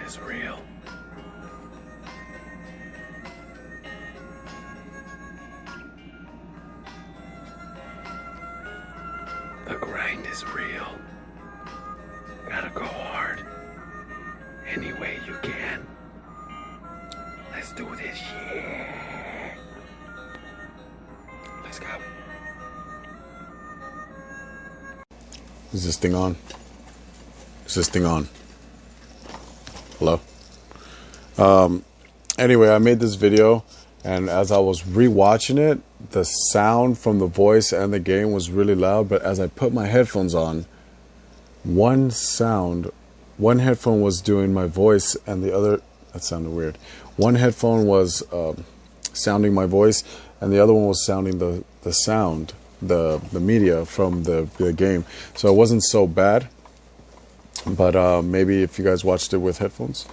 is real. The grind is real. Gotta go hard. Any way you can. Let's do this shit. Let's go. Is this thing on? Is this thing on? Hello? Anyway, I made this video, and as I was rewatching it, the sound from the voice and the game was really loud, but as I put my headphones on, one headphone was doing my voice and the other, that sounded weird. One headphone was sounding my voice and the other one was sounding the sound, the media from the game. So it wasn't so bad, but maybe if you guys watched it with headphones.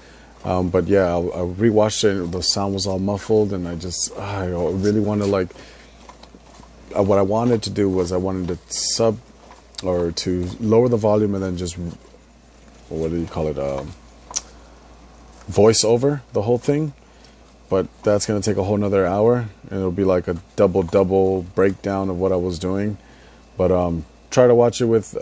But yeah, I rewatched it and the sound was all muffled, and I really want to like, what I wanted to do was I wanted to lower the volume and then just, what do you call it, voice over the whole thing. But that's going to take a whole nother hour, and it'll be like a double breakdown of what I was doing. But try to watch it with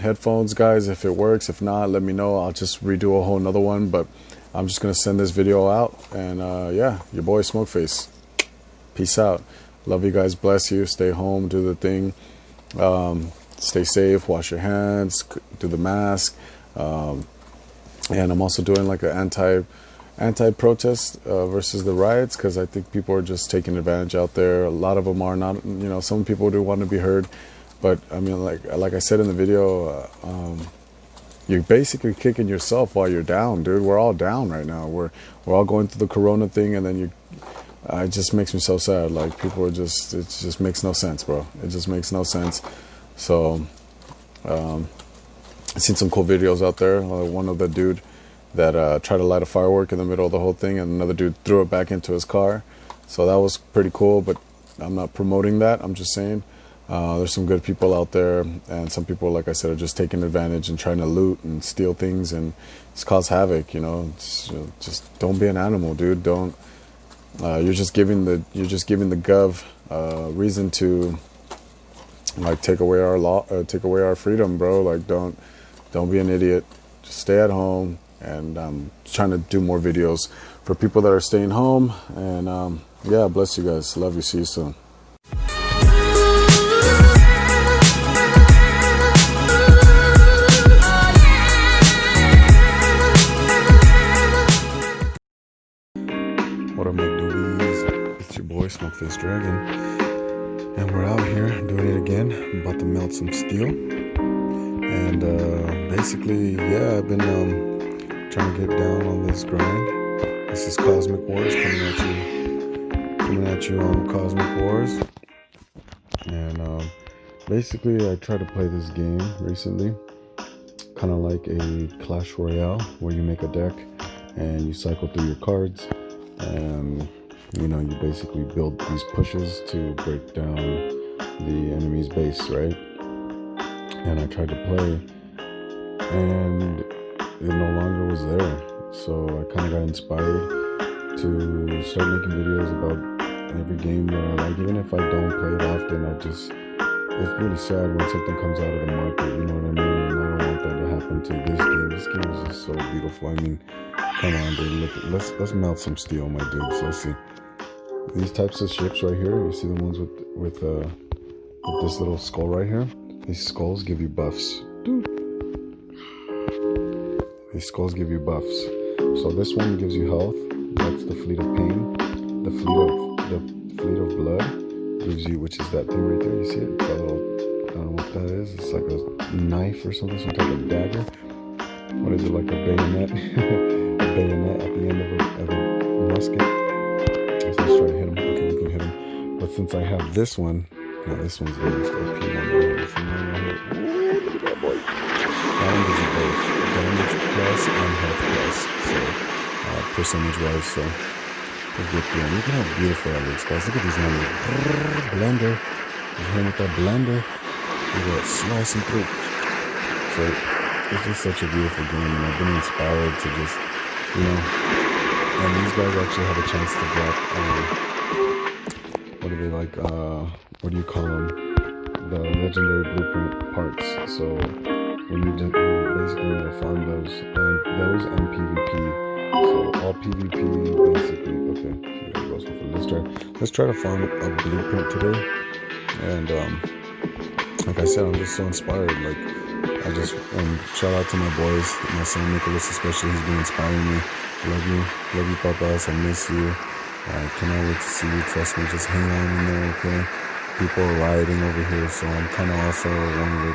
headphones, guys, if it works. If not, let me know. I'll just redo a whole nother one. But I'm just going to send this video out. And yeah, your boy Smokeface. Peace out. Love you guys. Bless you. Stay home. Do the thing. Stay safe. Wash your hands. Do the mask. And I'm also doing like an anti-protest versus the riots, because I think people are just taking advantage out there. A lot of them are not. You know, some people do want to be heard. But I mean, like I said in the video, you're basically kicking yourself while you're down, dude. We're all down right now. We're all going through the Corona thing, and then it just makes me so sad. Like, people are it just makes no sense, bro. It just makes no sense. So, I've seen some cool videos out there. One of the dude that tried to light a firework in the middle of the whole thing, and another dude threw it back into his car. So that was pretty cool, but I'm not promoting that. I'm just saying. There's some good people out there, and some people, like I said, are just taking advantage and trying to loot and steal things and just cause havoc. You know, just don't be an animal, dude. Don't. You're just giving the gov reason to like take away our take away our freedom, bro. Like, don't be an idiot. Just stay at home, and I'm trying to do more videos for people that are staying home. And yeah, bless you guys. Love you. See you soon. What up, my dudes? It's your boy Smokeface Dragon, and we're out here doing it again. I'm about to melt some steel, and basically, yeah, I've been trying to get down on this grind. This is Cosmic Wars coming at you on Cosmic Wars, and basically, I tried to play this game recently, kind of like a Clash Royale, where you make a deck and you cycle through your cards. And you know, you basically build these pushes to break down the enemy's base, right? And I tried to play, and it no longer was there. So I kind of got inspired to start making videos about every game that I like. Even if I don't play it often, it's really sad when something comes out of the market, you know what I mean? And I don't want that to happen to this game. This game is just so beautiful. I mean, come on, dude. Look, let's melt some steel, my dudes. Let's see. These types of ships right here, you see the ones with this little skull right here? These skulls give you buffs. Dude. These skulls give you buffs. So this one gives you health. That's the Fleet of Pain. The Fleet of Blood gives you, which is that thing right there. You see it? It's that little, I don't know what that is. It's like a knife or something, some type of dagger. What is it, like a bayonet? A bayonet at the end of a musket. Let's try to hit him. Okay, we can hit him. But since I have this one, now this one's the most OP one right here. This one right here. Ooh, look at that boy. That one gives you both damage plus and health plus. So, percentage wise, so it's good thing. Look at how beautiful that looks, guys. Look at these numbers. Blender. You hit him with that blender. Look at it slicing through. So it's just such a beautiful game, and I've been inspired to just you know. And these guys actually have a chance to drop, what are they like, what do you call them? The legendary blueprint parts. So when you basically need to farm those and PvP. So all PvP basically. Okay, let's try to farm a blueprint today. And like I said, I'm just so inspired. Like shout out to my boys, my son Nicholas especially. He's been inspiring me. Love you, papas. I miss you. I cannot wait to see you. Trust me, just hang on in there, okay? People are rioting over here, so I'm kind of also wanting to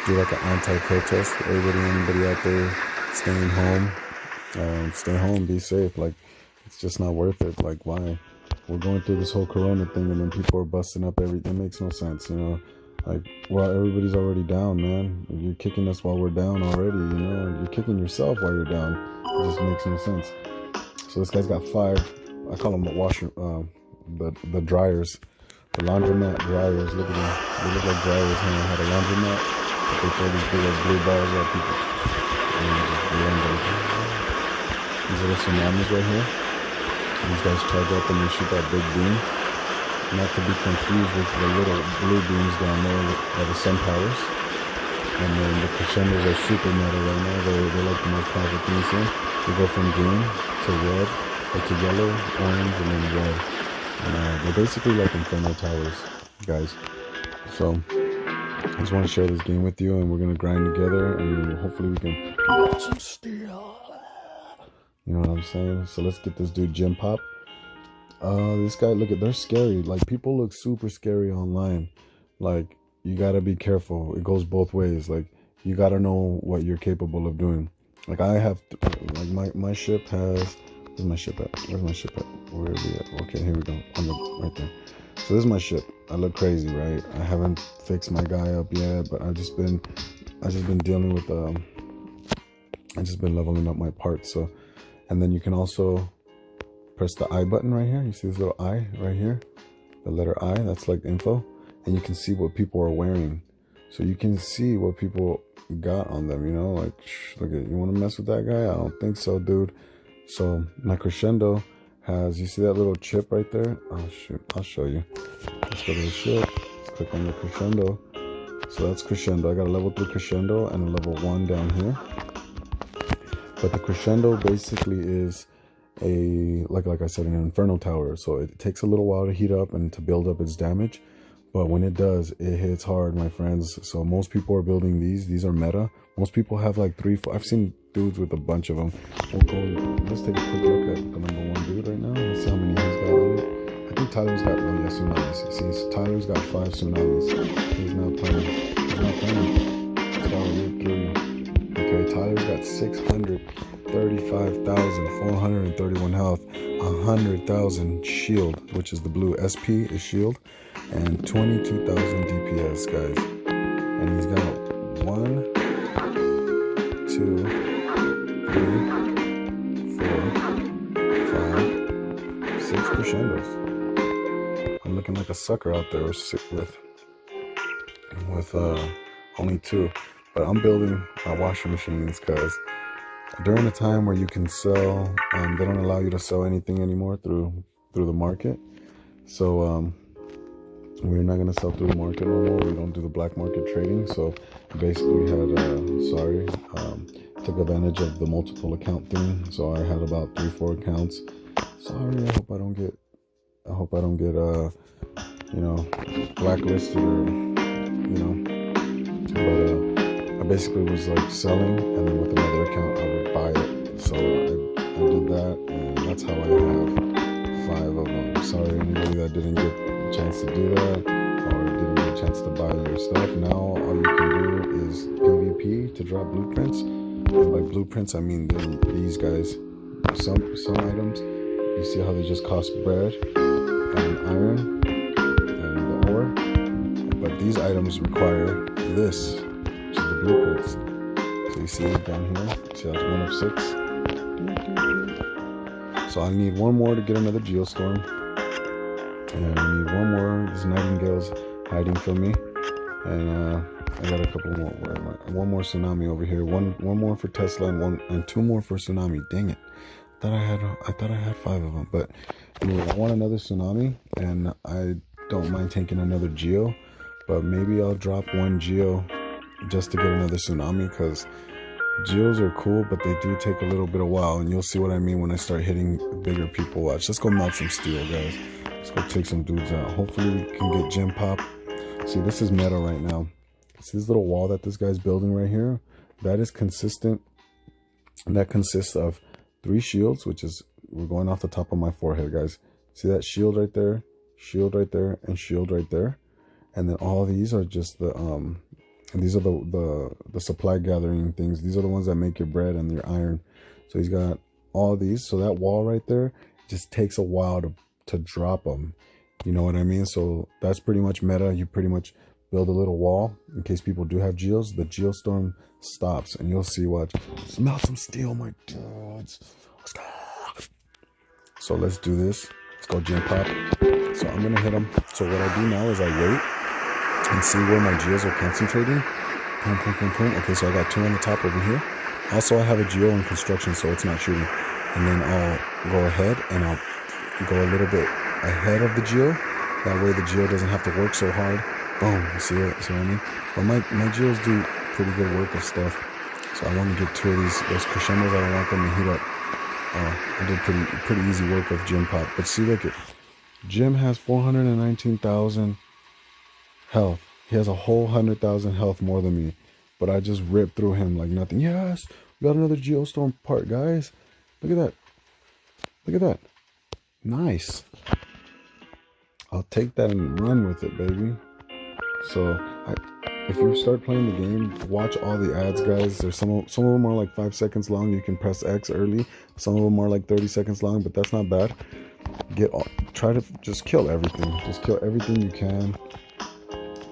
do like an anti-protest for anybody out there staying home. Stay home, be safe. Like, it's just not worth it. Like, why? We're going through this whole corona thing, and then people are busting up everything. It makes no sense, you know? Like, well, everybody's already down, man. You're kicking us while we're down already, you know? You're kicking yourself while you're down. It just makes no sense. So this guy's got 5, I call them the washer, the dryers, the laundromat dryers. Look at them. They look like dryers. Huh? I had a laundromat, but they throw these big like blue balls at people. And just blend them. These are the tsunamis right here. These guys charge up and they shoot that big beam. Not to be confused with the little blue beams down there by the sun powers. And then the crescendos are super metal right now. They're like the most powerful things here. They go from green to red, or to yellow, orange, and then red. And they're basically like Inferno Towers, guys. So I just want to share this game with you, and we're gonna grind together, and hopefully we can get some steel. You know what I'm saying? So let's get this dude Gym Pop. This guy, look at, they're scary. Like, people look super scary online. Like, you gotta be careful. It goes both ways. Like, you gotta know what you're capable of doing. Like, I have, like, my ship has, where's my ship at? Where's my ship at? Where is it at? Okay, here we go. Right there. So this is my ship. I look crazy, right? I haven't fixed my guy up yet, but I've just been dealing with, I've just been leveling up my parts. So, and then you can also press the I button right here. You see this little I right here? The letter I, that's like info. And you can see what people are wearing. So you can see what people got on them, you know? Like, look at, you want to mess with that guy? I don't think so, dude. So my crescendo has, you see that little chip right there? Oh, shoot, I'll show you. Let's go to the ship. Let's click on the crescendo. So that's crescendo. I got a level 3 crescendo and a level 1 down here. But the crescendo basically is like I said, an Inferno Tower. So it takes a little while to heat up and to build up its damage. But when it does, it hits hard, my friends. So most people are building these. These are meta. Most people have like 3, 4. I've seen dudes with a bunch of them. Let's take a quick look at the number 1 dude right now. Let's see how many he's got on it. I think Tyler's got, oh yeah, tsunamis. See, Tyler's got 5 tsunamis. He's not playing. He's not playing. It's got a weird 3. Okay, Tyler's got 635,431 health, 100,000 shield, which is the blue. SP is shield, and 22,000 DPS, guys. And he's got 1, 2, 3, 4, 5, 6 crescendos. I'm looking like a sucker out there with only 2. But I'm building my washing machines because during a time where you can sell, they don't allow you to sell anything anymore through the market. So we're not gonna sell through the market no more. We don't do the black market trading. So basically had took advantage of the multiple account thing. So I had about 3-4 accounts. Sorry, I hope I don't get you know, blacklisted or, you know, but I basically was like selling, and then with another account I would buy it. So I did that, and that's how I have 5 of them. Sorry anybody that didn't get a chance to do that or didn't get a chance to buy your stuff. Now all you can do is PvP to drop blueprints. And by blueprints I mean these guys. Some items, you see how they just cost bread and iron and the ore, but these items require this, which is the blueprints. So you see it down here. See that's 1 of 6. So I need 1 more to get another geostorm, and I need 1 more. This nightingale's hiding from me, and I got a couple more. Where am I? 1 more tsunami over here. One more for Tesla, and 2 more for tsunami. Dang it! I thought I had 5 of them. But anyway, I want another tsunami, and I don't mind taking another geo, but maybe I'll drop 1 geo just to get another tsunami, because geos are cool, but they do take a little bit of while, and you'll see what I mean when I start hitting bigger people. Watch. Let's go melt some steel, guys. Let's go take some dudes out. Hopefully we can get gem pop. See, this is meta right now. See this little wall that this guy's building right here? That is consistent. And that consists of 3 shields, which is, we're going off the top of my forehead, guys. See that shield right there, and shield right there. And then all these are just the and these are the supply gathering things. These are the ones that make your bread and your iron. So he's got all these. So that wall right there just takes a while to drop them. You know what I mean? So that's pretty much meta. You pretty much build a little wall in case people do have geos. The geostorm stops, and you'll see. Watch. Smell some steel, my dudes. Let's go. So let's do this. Let's go gem pop. So I'm gonna hit them. So what I do now is I wait and see where my geos are concentrating. Boom, boom, boom, boom. Okay, so I got 2 on the top over here. Also, I have a geo in construction, so it's not shooting. And then I'll go ahead and I'll go a little bit ahead of the geo. That way the geo doesn't have to work so hard. Boom, you see it? See what I mean? But my geos do pretty good work of stuff. So I want to get 2 of those crescendos. I don't want them to heat up. I did pretty easy work of gem pop. But see, look at Jim has 419,000 health. He has a whole 100,000 health more than me. But I just ripped through him like nothing. Yes, we got another geostorm part, guys. Look at that. Look at that. Nice. I'll take that and run with it, baby. So if you start playing the game, watch all the ads, guys. There's some of them are like 5 seconds long. You can press X early. Some of them are like 30 seconds long, but that's not bad. Try to just kill everything. Just kill everything you can.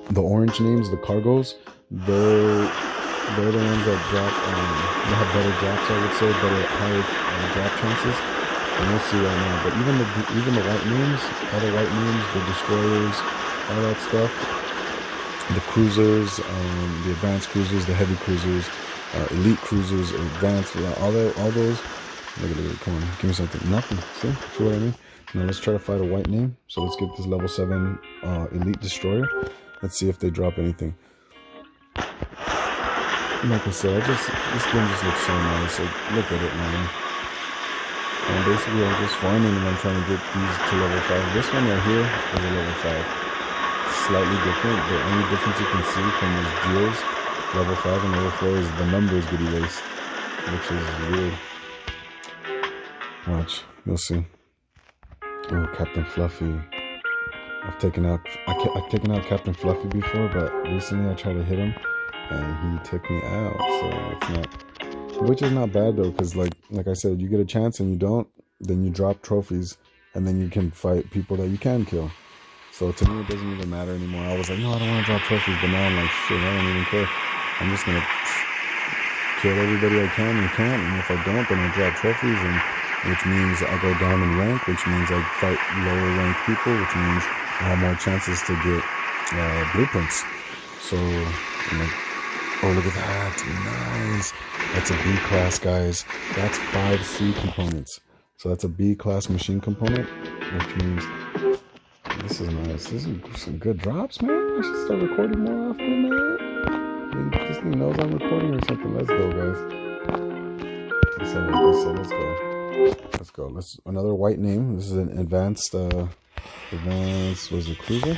The orange names, the cargos, they're the ones that drop. They have better drops, I would say, better higher drop chances. And we'll see right now. But even the white names, all the white names, the destroyers, all that stuff, the cruisers, the advanced cruisers, the heavy cruisers, elite cruisers, advanced, all those. Look at it, come on, give me something. Nothing. See what I mean? Now let's try to fight a white name. So let's get this level 7 elite destroyer. Let's see if they drop anything. Like I said, this game just looks so nice. Like, look at it, man. And basically, I'm just farming and I'm trying to get these to level 5. This one right here is a level 5. Slightly different. The only difference you can see from these geos, level 5 and level 4, is the numbers get erased, which is weird. Watch, you'll see. Oh, Captain Fluffy. I've taken out Captain Fluffy before, but recently I tried to hit him and he took me out. So it's not, which is not bad though, because like I said, you get a chance and you don't, then you drop trophies, and then you can fight people that you can kill. So to me, it doesn't even matter anymore. I was like, no, I don't want to drop trophies, but now I'm like, shit, I don't even care. I'm just gonna kill everybody I can and can't, and if I don't, then I drop trophies, and which means I go down in rank, which means I fight lower ranked people, which means I have more chances to get blueprints. So I'm like, oh, look at that, nice. That's a B class, guys. That's 5 C components. So that's a B class machine component, which means this is nice. This is some good drops, man. I should start recording more often, man. This thing knows I'm recording or something. Let's go, guys. So let's go. Let's go. Another white name. This is an advanced was it cruiser? No,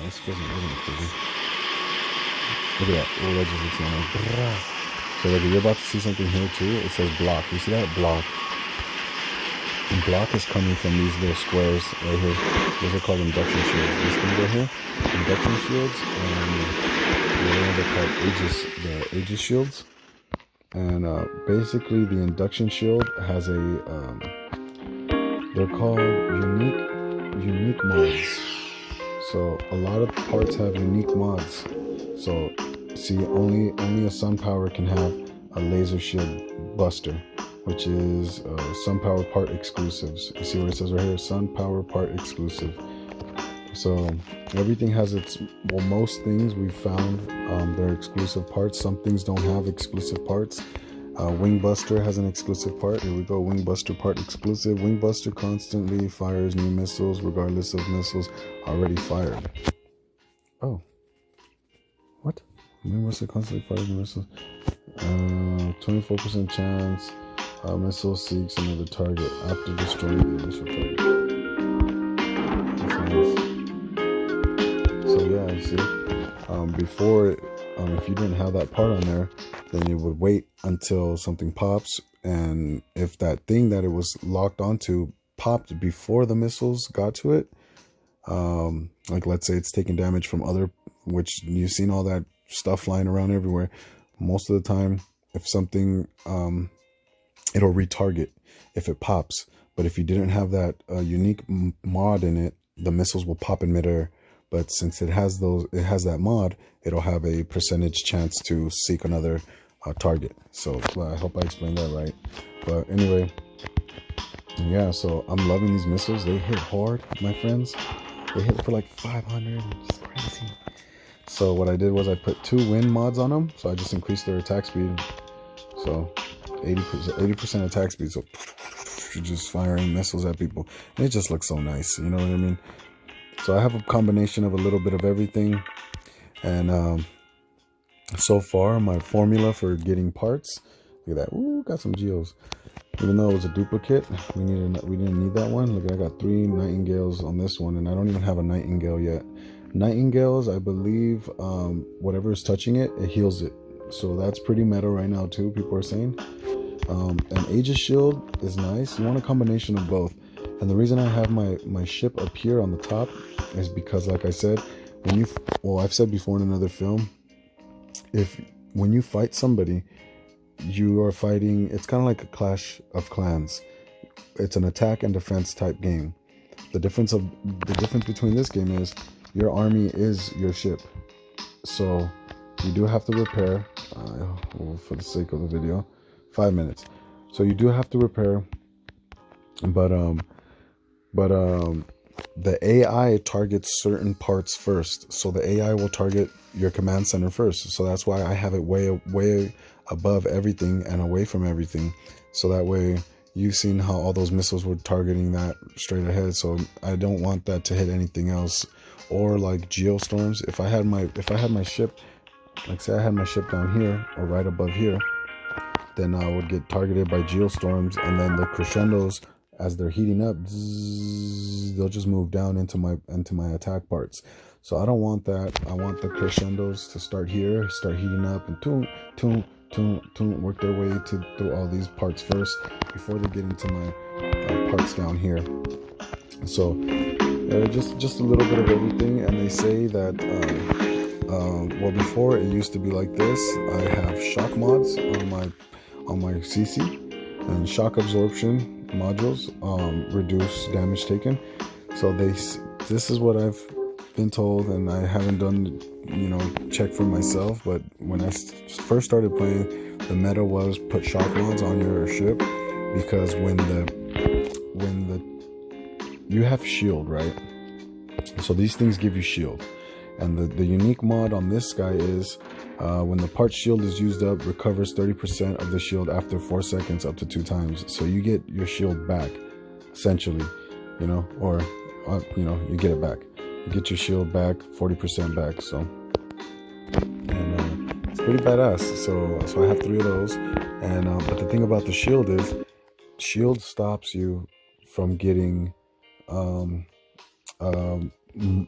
this wasn't a cruiser. Look at that. Oh, that just looks so nice. So like, you're about to see something here too. It says block. You see that? Block. And block is coming from these little squares right here. Those are called induction shields. This thing right here, induction shields, and the other ones are called the Aegis shields. And basically, the induction shield has they're called unique mods. So a lot of parts have unique mods. So see, only a sun power can have a laser shield buster, which is sun power part exclusives. You see where it says right here, sun power part exclusive. So everything has most things we found, they're exclusive parts. Some things don't have exclusive parts, Wingbuster has an exclusive part. Here we go. Wingbuster part exclusive. Wingbuster constantly fires new missiles regardless of missiles already fired. Oh. What? Wingbuster constantly fires new missiles. 24% chance. Missile seeks another target after destroying the initial target. That's nice. So yeah, you see. Before, if you didn't have that part on there, then you would wait until something pops, and if that thing that it was locked onto popped before the missiles got to it, like let's say it's taking damage from other, which you've seen all that stuff flying around everywhere. Most of the time, if something, it'll retarget if it pops. But if you didn't have that unique mod in it, the missiles will pop in midair. But since it has that mod, it'll have a percentage chance to seek another target. So I hope I explained that right. But anyway, yeah, so I'm loving these missiles. They hit hard, my friends. They hit for like 500. It's crazy. So what I did was I put 2 wind mods on them. So I just increased their attack speed. So 80% attack speed. So just firing missiles at people. And it just looks so nice. You know what I mean? So I have a combination of a little bit of everything. And so far, my formula for getting parts, look at that. Ooh, got some geos. Even though it was a duplicate, we didn't need that one. Look, I got 3 nightingales on this one, and I don't even have a nightingale yet. Nightingales, I believe, whatever is touching it, it heals it. So that's pretty meta right now too, people are saying. And Aegis Shield is nice. You want a combination of both. And the reason I have my ship up here on the top is because, like I said, I've said before in another film, when you fight somebody, you are fighting, it's kind of like a Clash of Clans. It's an attack and defense type game. The difference between this game is your army is your ship. So you do have to repair, for the sake of the video, 5 minutes. So you do have to repair, but the AI targets certain parts first. So the AI will target your command center first. So that's why I have it way above everything and away from everything. So that way you've seen how all those missiles were targeting that straight ahead. So I don't want that to hit anything else. Or like geostorms. If I had my ship, like say I had my ship down here or right above here, then I would get targeted by geostorms, and then the crescendos, as they're heating up, they'll just move down into my attack parts. So I don't want that. I want the crescendos to start here, start heating up, and work their way through all these parts first before they get into my parts down here. So just a little bit of everything. And they say that well, before it used to be like this. I have shock mods on my CC, and shock absorption modules reduce damage taken. So this is what I've been told, and I haven't done check for myself. But when I first started playing, the meta was put shock mods on your ship, because when you have shield, right? So these things give you shield, and the unique mod on this guy is when the part shield is used up, recovers 30% of the shield after 4 seconds up to 2 times. So you get your shield back, essentially, or you get it back. You get your shield back, 40% back. So, and it's pretty badass. So I have 3 of those. And but the thing about the shield is, shield stops you from getting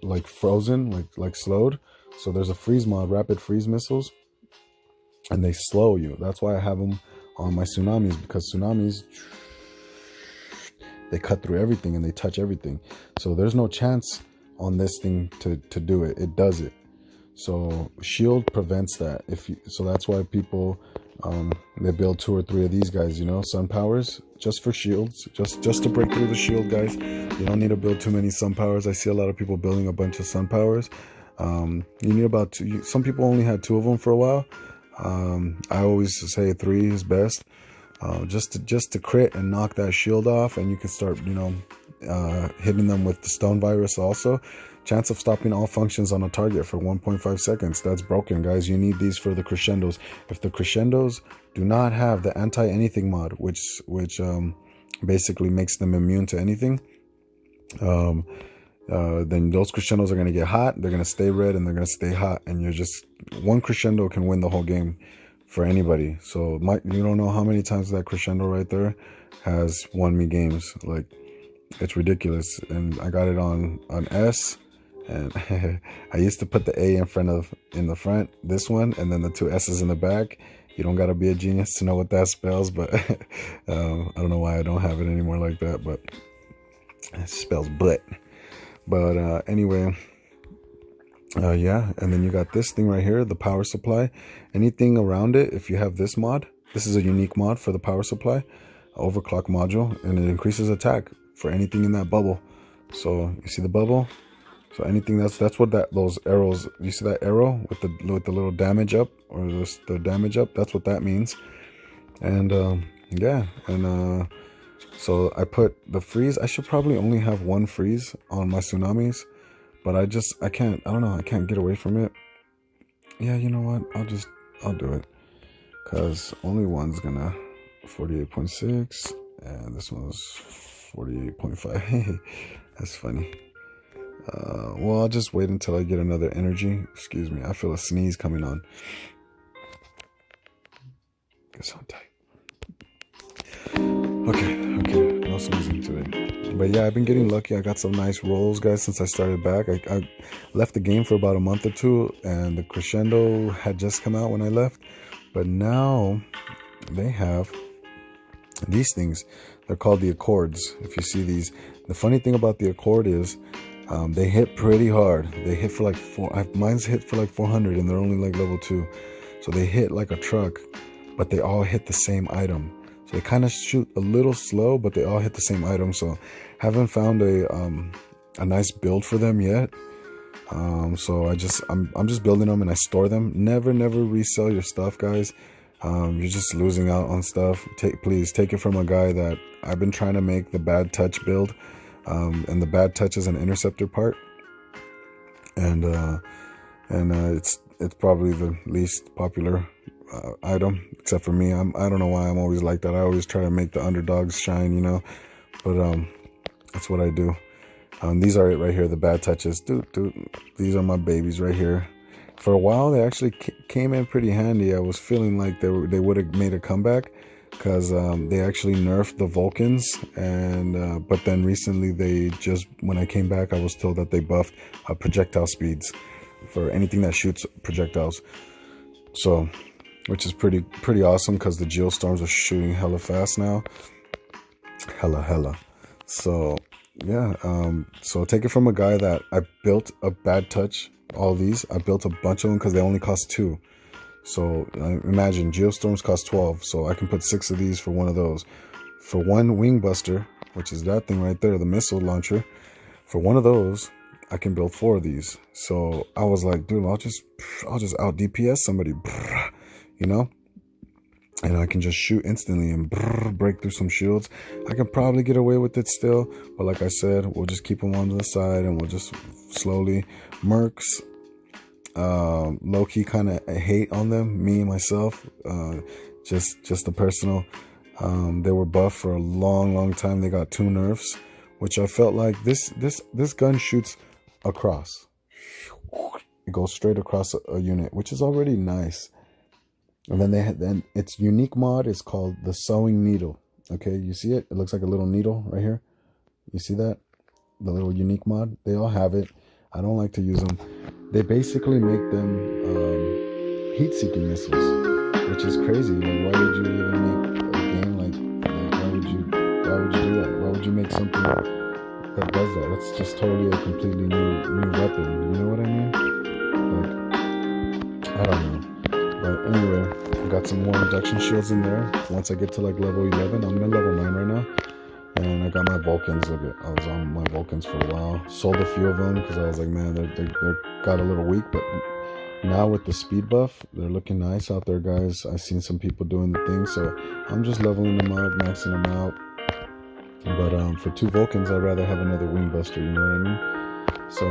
like frozen, like slowed. So there's a freeze mod, rapid freeze missiles, and they slow you. That's why I have them on my tsunamis, because tsunamis, they cut through everything and they touch everything. So there's no chance on this thing to do it. It does it. So shield prevents that. So that's why people they build 2 or 3 of these guys, sun powers, just for shields, just to break through the shield, guys. You don't need to build too many sun powers. I see a lot of people building a bunch of sun powers. You need about 2. Some people only had 2 of them for a while. I always say 3 is best, just to crit and knock that shield off, and you can start hitting them with the stone virus also, Chance of stopping all functions on a target for 1.5 seconds. That's broken, guys. You need these for the crescendos. If the crescendos do not have the anti-anything mod, which basically makes them immune to anything, then those crescendos are going to get hot. They're going to stay red and they're going to stay hot. And you're just, one crescendo can win the whole game for anybody. So you don't know how many times that crescendo right there has won me games. Like, it's ridiculous. And I got it on S. And I used to put the A in the front, this one, and then the 2 S's in the back. You don't got to be a genius to know what that spells, but I don't know why I don't have it anymore like that, but it spells butt. But anyway, yeah, and then you got this thing right here, the power supply. Anything around it, if you have this mod, this is a unique mod for the power supply, overclock module, and it increases attack for anything in that bubble. So you see the bubble? So anything that's what those arrows, you see that arrow with the little damage up, or the damage up, that's what that means. And yeah, and so I put the freeze. I should probably only have 1 freeze on my tsunamis, but I don't know, I can't get away from it. Yeah, you know what, I'll do it, because only one's gonna 48.6 and this one's 48.5. That's funny. Well, I'll just wait until I get another energy. Excuse me, I feel a sneeze coming on. Guess I'm tight. Okay, no sneezing today. But yeah, I've been getting lucky. I got some nice rolls, guys, since I started back. I left the game for about a month or 2, and the crescendo had just come out when I left. But now they have these things. They're called the Accords. If you see these, the funny thing about the Accord is they hit pretty hard. They hit for like mine's hit for like 400, and they're only like level 2. So they hit like a truck, but they all hit the same item. So they kind of shoot a little slow, but they all hit the same item. So haven't found a nice build for them yet. So I'm just building them and I store them. Never resell your stuff, guys. You're just losing out on stuff. Please take it from a guy that I've been trying to make the bad touch build. And the bad touch is an interceptor part, and it's probably the least popular item, except for me. I don't know why I'm always like that. I always try to make the underdogs shine, you know, but that's what I do. These are it right here, the bad touches. Dude, these are my babies right here. For a while, they actually came in pretty handy. I was feeling like they would have made a comeback, because they actually nerfed the Vulcans, and but then recently when I came back, I was told that they buffed projectile speeds for anything that shoots projectiles. So, which is pretty awesome, because the geostorms are shooting hella fast now. Hella. So yeah, so take it from a guy that I built a bad touch. All these, I built a bunch of them because they only cost 2. So imagine geostorms cost 12, so I can put 6 of these for one of those. For one wing buster, which is that thing right there, the missile launcher, for one of those, I can build 4 of these. So I was like, dude, I'll just out DPS somebody, you know, and I can just shoot instantly and break through some shields. I can probably get away with it still, but like I said, we'll just keep them on the side and we'll just slowly. Mercs, low-key kind of hate on them, me myself, just a personal. They were buffed for a long time. They got 2 nerfs, which I felt like this gun shoots across. It goes straight across a unit, which is already nice. And then its unique mod is called the sewing needle. Okay, you see it? It looks like a little needle right here. You see that? The little unique mod. They all have it. I don't like to use them. They basically make them heat-seeking missiles, which is crazy. Like, why would you even make a game like why would you do that? Why would you make something that does that? It's just totally a completely new weapon. You know what I mean? Like, I don't know. But anyway, I got some more induction shields in there. Once I get to like level 11, I'm at level 9 right now. And I got my Vulcans. Look at, I was on my Vulcans for a while. Sold a few of them because I was like, man, they got a little weak. But now with the speed buff, they're looking nice out there, guys. I've seen some people doing the thing, so I'm just leveling them up, maxing them out. But for 2 Vulcans, I'd rather have another wing buster. You know what I mean? So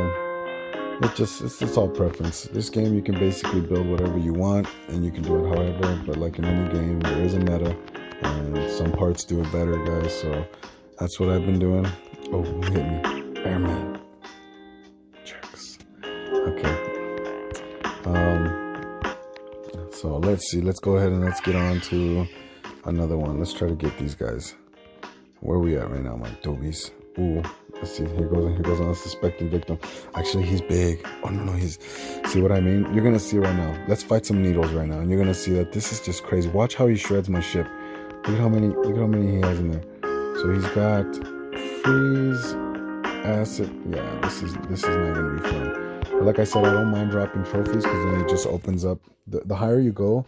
It's all preference. This game you can basically build whatever you want and you can do it however, but like in any game there is a meta and some parts do it better, guys. So that's what I've been doing. Oh, he hit me. Airman. Jerks. Okay. So let's see. Let's go ahead and let's get on to another one. Let's try to get these guys. Where are we at right now, my dobies? Ooh, let's see. Here goes on a suspected victim. Actually, he's big. Oh no, he's. See what I mean? You're gonna see right now. Let's fight some needles right now, and you're gonna see that this is just crazy. Watch how he shreds my ship. Look at how many he has in there. So he's got freeze, acid. Yeah, this is not gonna be fun. But like I said, I don't mind dropping trophies because then it just opens up. The higher you go,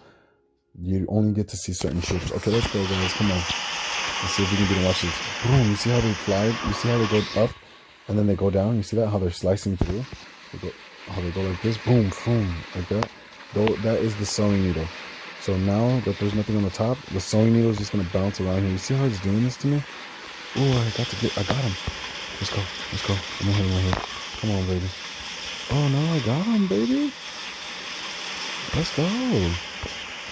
you only get to see certain ships. Okay, let's go, guys. Come on. Let's see if we can get to watch this. Boom! You see how they fly? You see how they go up and then they go down? You see that? How they're slicing through? How they go like this? Boom, boom, like that. Though that is the sewing needle. So now that there's nothing on the top, the sewing needle is just gonna bounce around here. You see how he's doing this to me? Oh, I got him. Let's go. I'm gonna hit him right here. Come on, baby. Oh no, I got him, baby. Let's go.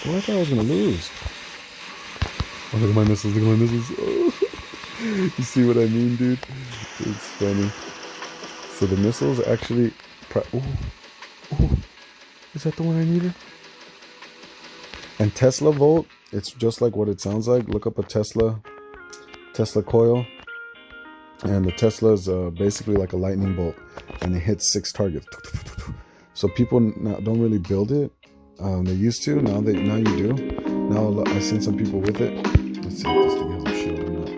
Oh, I thought I was gonna lose. Oh, look at my missiles. Oh. You see what I mean, dude? It's funny. So the missiles actually... Oh, is that the one I needed? And Tesla volt, it's just like what it sounds like. Look up a Tesla coil. And the Tesla is basically like a lightning bolt. And it hits 6 targets. So people now don't really build it. They used to. Now you do. Now I've seen some people with it. Let's see if this thing has a shield or not.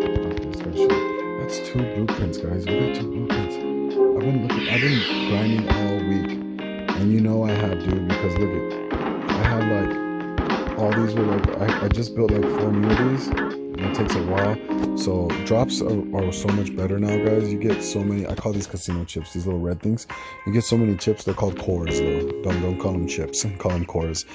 Okay, it's got a shield. That's 2 blueprints, guys. We got 2 blueprints. I've been grinding all week, and you know I have, dude. Because look at, I have like all these were like I just built like 4 new of these. And it takes a while. So drops are so much better now, guys. You get so many. I call these casino chips. These little red things. You get so many chips. They're called cores, though. Don't call them chips. Call them cores.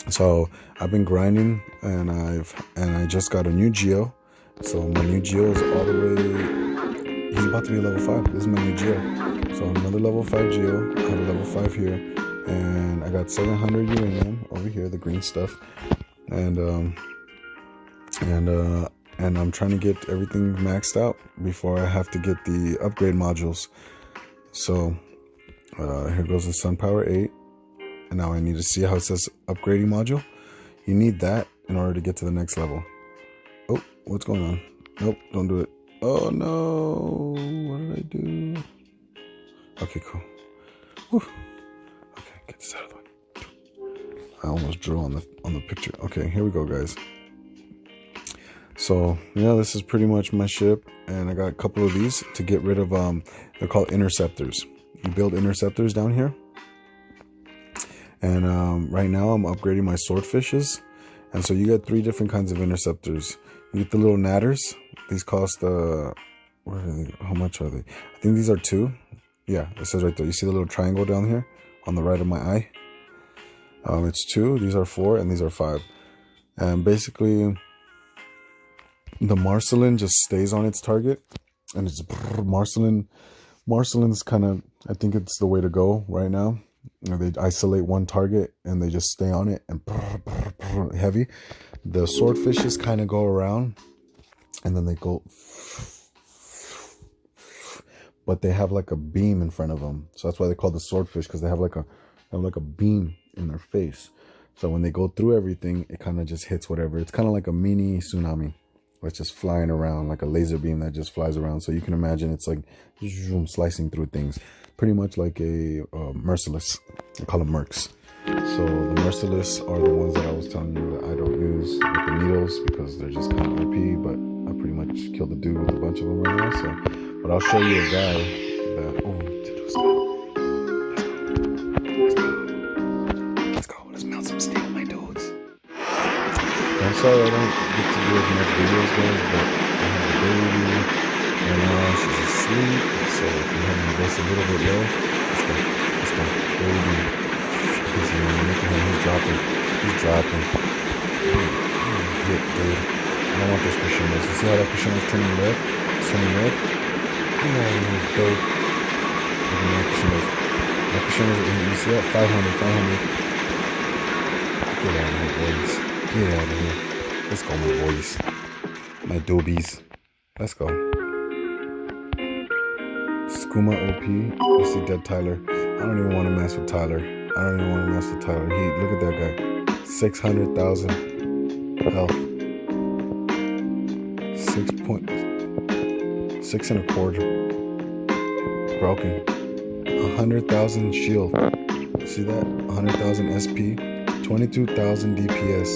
So I've been grinding, and I just got a new Geo. So my new Geo is all the way. He's about to be a level 5. This is my new Geo. So another level 5 Geo. I have a level 5 here, and I got 700 uranium over here, the green stuff, and I'm trying to get everything maxed out before I have to get the upgrade modules. So here goes the Sun Power 8. And now I need to see how it says upgrading module. You need that in order to get to the next level. Oh, what's going on? Nope, don't do it. Oh no, what did I do? Okay, cool. Whew. Okay, get this out of the way. I almost drew on the picture. Okay, here we go, guys. So yeah, this is pretty much my ship, and I got a couple of these to get rid of. They're called interceptors. You build interceptors down here. And right now I'm upgrading my swordfishes. And so you get 3 different kinds of interceptors. You get the little natters. These cost, where are they? How much are they? I think these are 2. Yeah, it says right there. You see the little triangle down here on the right of my eye? It's 2. These are 4 and these are 5. And basically the Marcelin just stays on its target. And it's Marcelin's kind of, I think it's the way to go right now. They isolate one target and they just stay on it and heavy. The swordfishes kind of go around and then they go, but they have like a beam in front of them. So that's why they call the swordfish, because they have like a beam in their face. So when they go through everything, it kind of just hits whatever. It's kind of like a mini tsunami. It's just flying around like a laser beam that just flies around. So you can imagine it's like slicing through things. Pretty much like a merciless. I call them mercs. So the merciless are the ones that I was telling you that I don't use with the needles because they're just kind of OP. But I pretty much killed the dude with a bunch of them right now. So, but I'll show you a guy that. Oh, let's go. Let's melt some steel, my dudes. I'm sorry I don't get to do as much videos, guys, but I have a baby, and she's asleep, so if you have my voice a little bit low, let's go, baby. Look at him, he's dropping. Hit, dude. I don't want those crescendos. You see how that crescendo's turning red? It's turning red? Yeah, dope. You see that? 500, 500. Get out of here, boys. Get out of here. Let's go, my boys. My doobies. Let's go. Skooma OP. You see Dead Tyler. I don't even want to mess with Tyler. Look at that guy. 600,000 health. 6 and a quarter. Broken. 100,000 shield. See that? 100,000 SP. 22,000 DPS.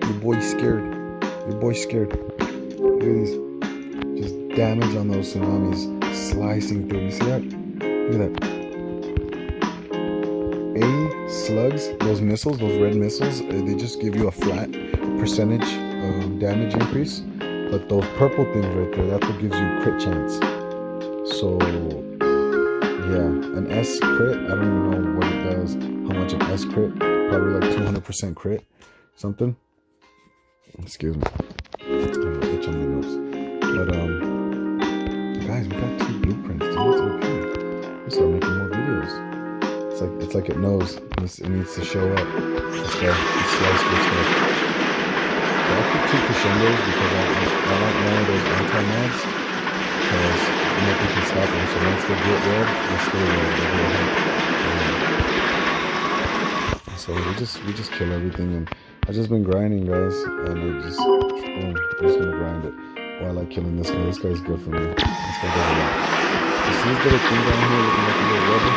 Your boy's scared. Look at these. Just damage on those tsunamis. Slicing through. You see that? Look at that. Slugs, those missiles, those red missiles, they just give you a flat percentage damage increase. But those purple things right there, that's what gives you crit chance. So, yeah, an S crit, I don't even know what it does. How much an S crit? Probably like 200% crit, something. Excuse me. Itch on my nose. But, guys, we got 2 blueprints. Dude, that's OP. We'll start making more videos. It's like it knows. It needs to show up. Let's go. Let's slice. So I'll put 2 crescendos because I want one of those anti-mods because nothing can stop them. So once they get red, they stay red. So we just kill everything, and I've just been grinding, guys, and boom, I'm just gonna grind it while I killing this guy. This guy's good for me. This guy does a lot. You see this little thing down here looking like a little rubber?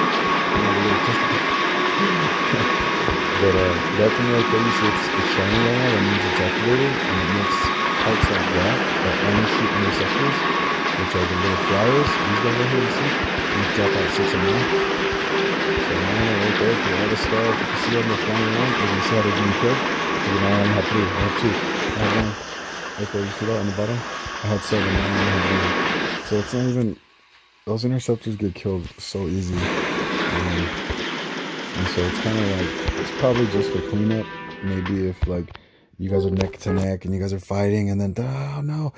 But that thing right there, you see it's shiny right now, that means it's activated, and it makes parts like that only shoot interceptors, which are the little flyers. These guys right here, you see? You drop out 6 of them. So now right there, for all the stars you can see on the flying around, you can see how they're being killed. So now I only have 3, I have 2. I have 1. Right there, you see that on the bottom? I had 7, now I only have 1. So it's not even, those interceptors get killed so easy. And so it's kind of like, it's probably just for cleanup. Maybe if like you guys are neck to neck and you guys are fighting and then, oh no,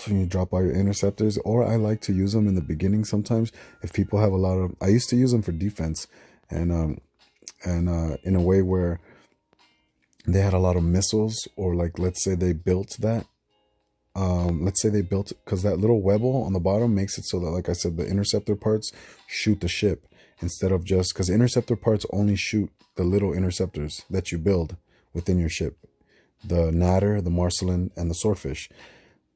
and you drop all your interceptors. Or I like to use them in the beginning sometimes if people have a lot of, I used to use them for defense and in a way where they had a lot of missiles, or like, let's say they built that. Because that little webble on the bottom makes it so that, like I said, the interceptor parts shoot the ship instead of just, because interceptor parts only shoot the little interceptors that you build within your ship. The Natter, the Marcelin, and the Swordfish.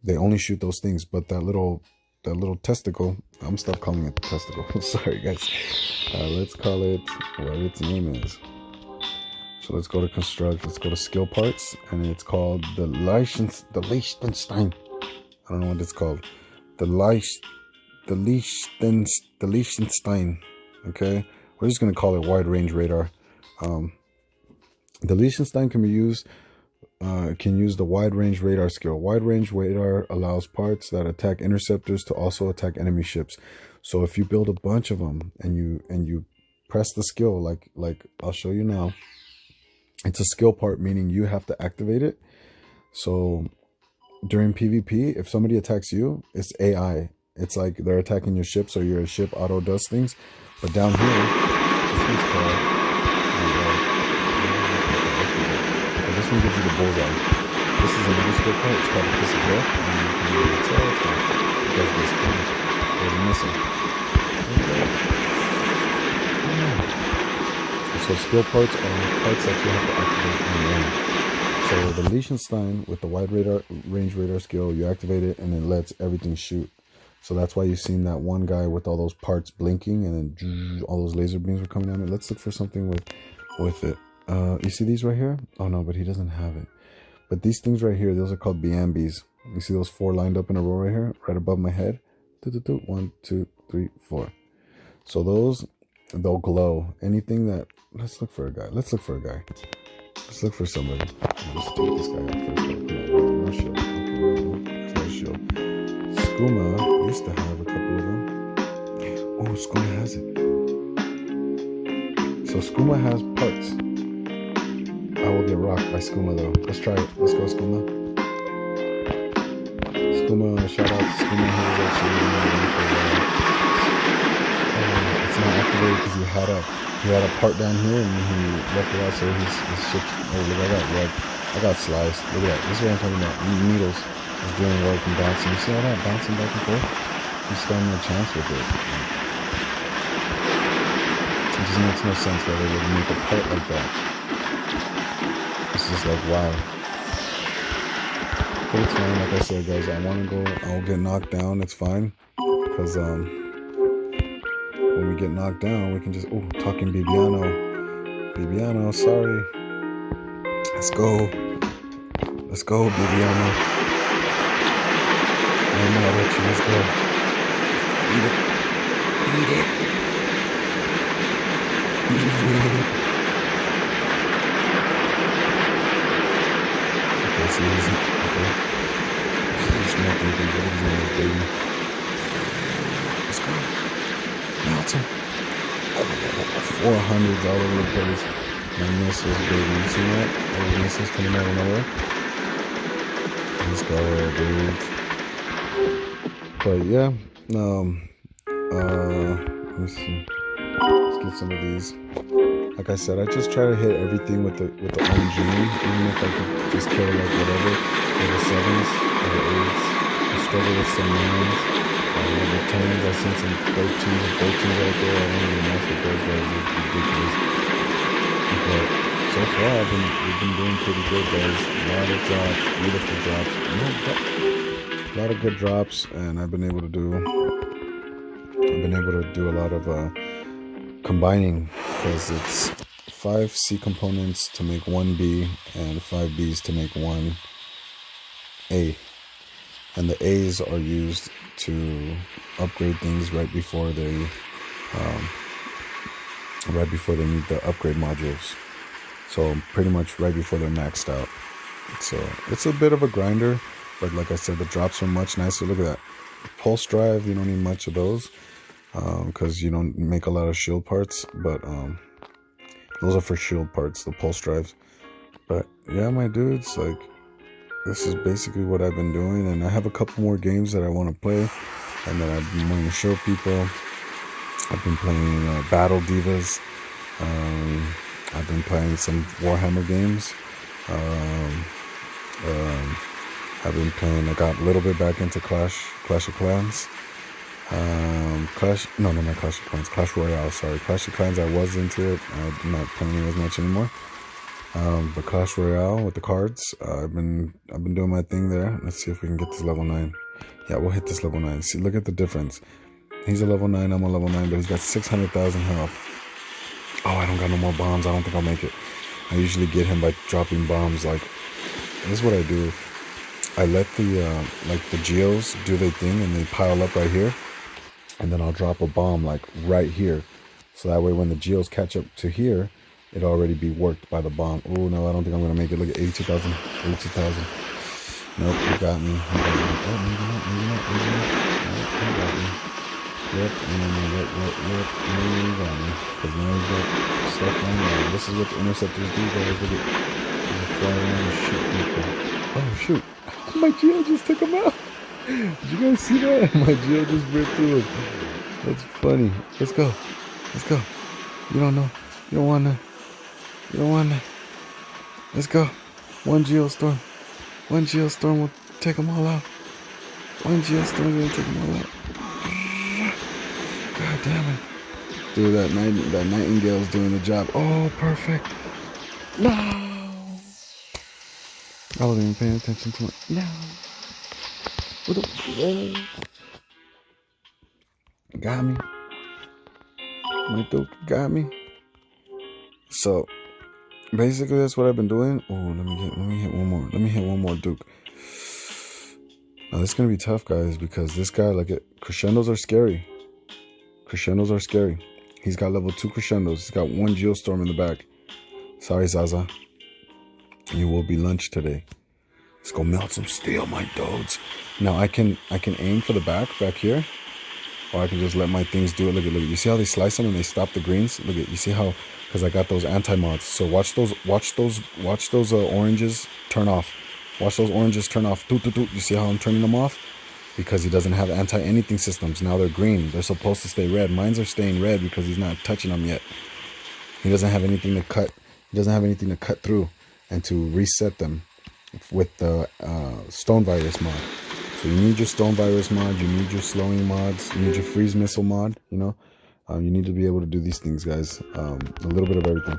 They only shoot those things, but that little testicle, I'm gonna stop calling it testicle. Sorry guys. Let's call it what its name is. So let's go to construct, let's go to skill parts, and it's called the Liechtenstein. I don't know what it's called. The Liechtenstein. Okay, we're just gonna call it wide range radar. The Liechtenstein can be used. Can use the wide range radar skill. Wide range radar allows parts that attack interceptors to also attack enemy ships. So if you build a bunch of them and you press the skill, like I'll show you now. It's a skill part, meaning you have to activate it. So during PvP, if somebody attacks you, it's AI. It's like they're attacking your ship, so your ship auto does things. But down here, this one's called, this one gives you the bullseye. This is another skill part. It's called a piece of death, and you can really tell it does this thing. There's a missile. So skill parts are parts that you have to activate on your own. So the Liechtenstein with the wide range radar skill, you activate it and it lets everything shoot. So that's why you've seen that one guy with all those parts blinking and then all those laser beams were coming at me. Let's look for something with it. You see these right here? Oh no, but he doesn't have it. But these things right here, those are called BMBs. You see those 4 lined up in a row right here, right above my head? 1, 2, 3, 4. So those, they'll glow. Anything that, let's look for a guy. Let's look for somebody. Let's take this guy out first. No shield. Okay, no shield. Skooma used to have a couple of them. Oh, Skooma has it. So Skooma has parts. I will get rocked by Skooma though. Let's try it. Let's go, Skooma. Skooma, shout out to Skooma. It's it's not activated because he had a part down here and he left it out, so he's shipped. Oh, look at that red. I got sliced. Look at that. This is what I'm talking about. Needles is doing work and bouncing. You see all that bouncing back and forth? He's standing a chance with it. It just makes no sense that they would make a part like that. It's just like, wow. But it's fine, like I said, guys. I want to go. I'll get knocked down. It's fine, because when we get knocked down, we can just talking Bibiano. Sorry. Let's go, Bibiano. I'm mad at you. Let's go. Eat it. Okay, so he's okay. He's smoking people. He's in his baby. Let's go. Melt him. 400s all over the place. My missiles, baby. You see that? All the missiles coming out of nowhere. Let's go, dude. But yeah, let me see. Let's get some of these. Like I said, I just try to hit everything with the own gene, even if I could just kill like whatever. Level 7s, level 8s. I struggle with some 9s. Level 10s, I seen some 13s and 14s out there. I don't even mess with those guys. It's ridiculous. But so far, we've been doing pretty good, guys. A lot of drops, beautiful drops. A lot of good drops, and I've been able to do a lot of combining, because it's 5 C components to make 1 B and 5 Bs to make 1 A, and the A's are used to upgrade things right before they need the upgrade modules. So pretty much right before they're maxed out. So it's a bit of a grinder, but like I said, the drops are much nicer. Look at that pulse drive. You don't need much of those, because you don't make a lot of shield parts, but those are for shield parts, the pulse drives. But yeah, my dudes, like, this is basically what I've been doing, and I have a couple more games that I want to play and that I've been wanting to show people. I've been playing Battle Divas. I've been playing some Warhammer games. I've been playing. I got a little bit back into Clash of Clans. Not Clash of Clans, Clash Royale, sorry. Clash of Clans, I was into it. I'm not playing it as much anymore. But Clash Royale with the cards, I've been doing my thing there. Let's see if we can get this level 9. Yeah, we'll hit this level 9. See, look at the difference. He's a level 9, I'm a level 9, but he's got 600,000 health. Oh, I don't got no more bombs. I don't think I'll make it. I usually get him by dropping bombs. Like, this is what I do. I let the geos do their thing, and they pile up right here, and then I'll drop a bomb like right here, so that way when the geos catch up to here, it'll already be worked by the bomb. Oh no, I don't think I'm gonna make it. Look at 82,000. 82,000. Nope, you got me. Oh, maybe not. Nope, you got me. Yep, yep, you got me. Because now he's got stuff on there. This is what the interceptors do, guys. Look at, they fly around and shoot people. Oh shoot. My geo just took him out. Did you guys see that? My geo just ripped through him. That's funny. Let's go. Let's go. You don't know. You don't want to. You don't want to. Let's go. One geostorm. One geostorm will take them all out. One geostorm will take them all out. God damn it. Dude, that Nightingale's doing the job. Oh, perfect. No. I wasn't even paying attention to it. No. What the? Got me. My dude got me. So, basically, that's what I've been doing. Oh, let me hit one more. Let me hit one more, Duke. Now, this is going to be tough, guys, because this guy, like, crescendos are scary. Crescendos are scary. He's got level 2 crescendos. He's got 1 geostorm in the back. Sorry, Zaza. You will be lunch today. Let's go melt some steel, my dudes. Now, I can aim for the back here. Or I can just let my things do it. Look at. You see how they slice them and they stop the greens? Look at. You see how? Because I got those anti-mods. So watch those oranges turn off. Watch those oranges turn off. You see how I'm turning them off? because he doesn't have anti-anything systems. Now they're green. They're supposed to stay red. Mine's are staying red because he's not touching them yet. He doesn't have anything to cut. He doesn't have anything to cut through and to reset them with the stone virus mod. So you need your stone virus mod. You need your slowing mods. You need your freeze missile mod. You know, you need to be able to do these things, guys. A little bit of everything.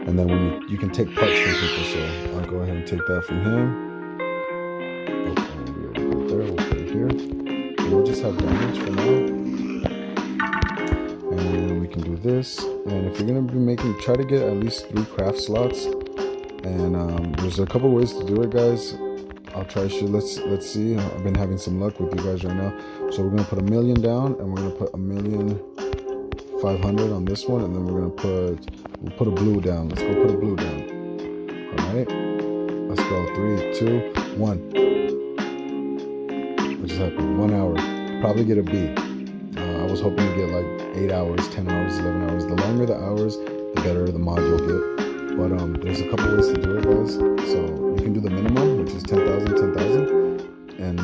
And then when you can take parts from people, so I'll go ahead and take that from him. We'll put it here. And we'll just have damage for now. And we can do this. And if you're gonna be making, try to get at least 3 craft slots. And there's a couple ways to do it, guys. I'll try to show. Let's see. I've been having some luck with you guys right now. So we're gonna put 1,000,000 down, and we're gonna put 1,500,000 on this one, and then we'll put a blue down. Let's go put a blue down. All right. Let's go. 3, 2, 1. What just happened? 1 hour. Probably get a B. I was hoping to get like 8 hours, 10 hours, 11 hours. The longer the hours, the better the mod you'll get. But there's a couple ways to do it, guys. So you can do the minimum, which is 10,000, 10,000, and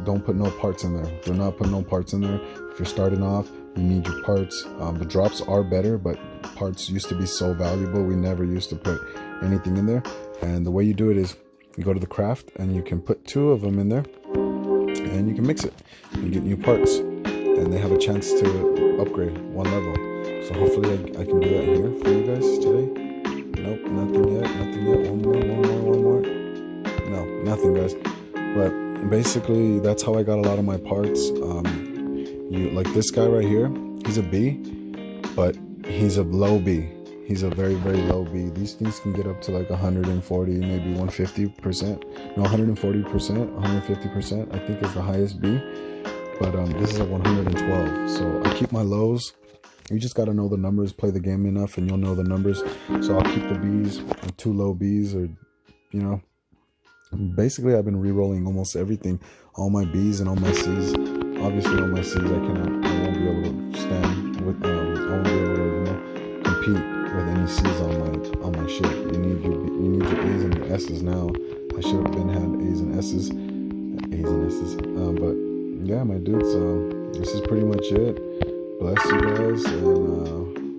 don't put no parts in there. Do not put no parts in there. If you're starting off, you need your parts. The drops are better, but parts used to be so valuable. We never used to put anything in there. And the way you do it is you go to the craft, and you can put 2 of them in there, and you can mix it and get new parts. And they have a chance to upgrade 1 level. So hopefully I can do that here for you guys today. Nope, nothing yet, nothing yet. One more. No, nothing, guys. But basically, that's how I got a lot of my parts. Like this guy right here, he's a B, but he's a low B. He's a very, very low B. These things can get up to like 140, maybe 150%. No, 140%, 150%, I think is the highest B. But this is at 112. So I keep my lows. You just got to know the numbers, play the game enough, and you'll know the numbers. So I'll keep the Bs, 2 low Bs, or, you know. Basically, I've been re-rolling almost everything. All my Bs and all my Cs. Obviously, all my Cs, I won't be able to stand with, I won't be able to, you know, compete with any Cs on my shit. You need your A's and your S's now. I should have been had A's and S's. But yeah, my dudes, this is pretty much it. Bless you guys, and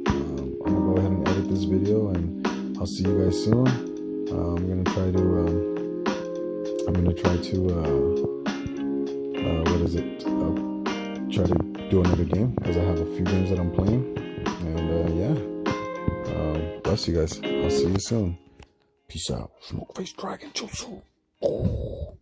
I'm gonna go ahead and edit this video, and I'll see you guys soon. I'm gonna try to try to do another game, because I have a few games that I'm playing. And yeah, bless you guys. I'll see you soon. Peace out. Smoke face dragon jutsu. Oh.